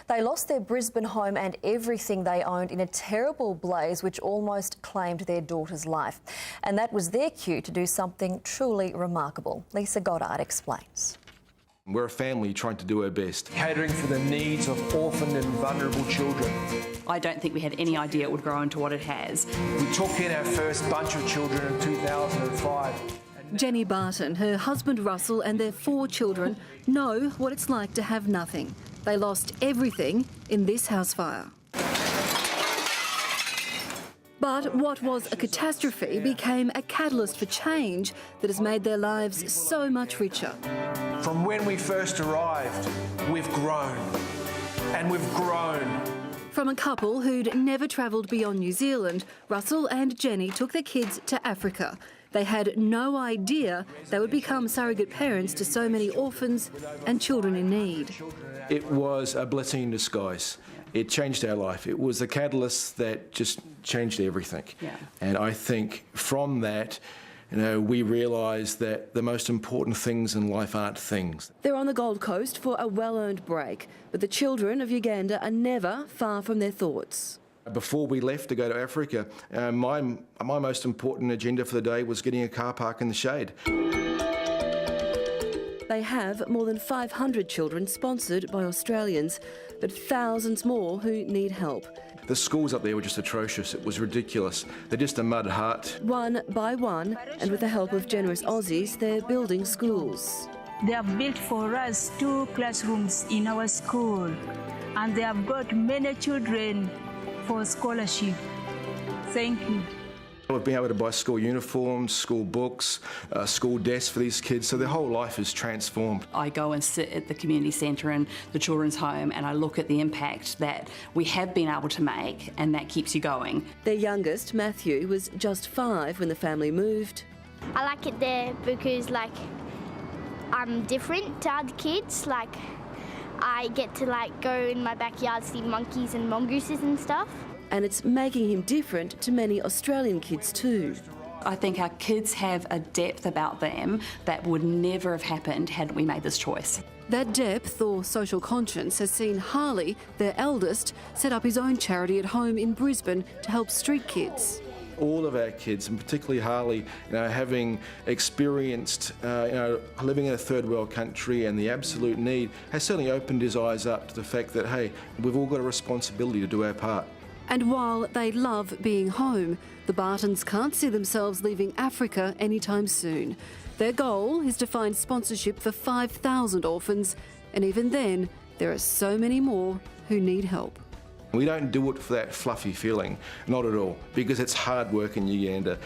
They lost their Brisbane home and everything they owned in a terrible blaze which almost claimed their daughter's life. And that was their cue to do something truly remarkable. Lisa Goddard explains. We're a family trying to do our best. Catering for the needs of orphaned and vulnerable children. I don't think we had any idea it would grow into what it has. We took in our first bunch of children in 2005. Jenny Barton, her husband Russell and their 4 children know what it's like to have nothing. They lost everything in this house fire. But what was a catastrophe became a catalyst for change that has made their lives so much richer. From when we first arrived, we've grown, and we've grown. From a couple who'd never travelled beyond New Zealand, Russell and Jenny took their kids to Africa. They had no idea they would become surrogate parents to so many orphans and children in need. It was a blessing in disguise. It changed our life. It was a catalyst that just changed everything. Yeah. And I think from that, we realised that the most important things in life aren't things. They're on the Gold Coast for a well-earned break, but the children of Uganda are never far from their thoughts. Before we left to go to Africa, my most important agenda for the day was getting a car park in the shade. They have more than 500 children sponsored by Australians, but thousands more who need help. The schools up there were just atrocious. It was ridiculous. They're just a mud hut. One by one, and with the help of generous Aussies, they're building schools. They have built for us 2 classrooms in our school, and they have got many children for scholarship. Thank you. We've been able to buy school uniforms, school books, school desks for these kids, so their whole life is transformed. I go and sit at the community centre and the children's home and I look at the impact that we have been able to make, and that keeps you going. Their youngest, Matthew, was just 5 when the family moved. I like it there because, I'm different to other kids. I get to, go in my backyard, see monkeys and mongooses and stuff. And it's making him different to many Australian kids too. I think our kids have a depth about them that would never have happened had we made this choice. That depth or social conscience has seen Harley, their eldest, set up his own charity at home in Brisbane to help street kids. All of our kids, and particularly Harley, having experienced, living in a third world country and the absolute need, has certainly opened his eyes up to the fact that, hey, we've all got a responsibility to do our part. And while they love being home, the Bartons can't see themselves leaving Africa anytime soon. Their goal is to find sponsorship for 5,000 orphans, and even then, there are so many more who need help. We don't do it for that fluffy feeling, not at all, because it's hard work in Uganda.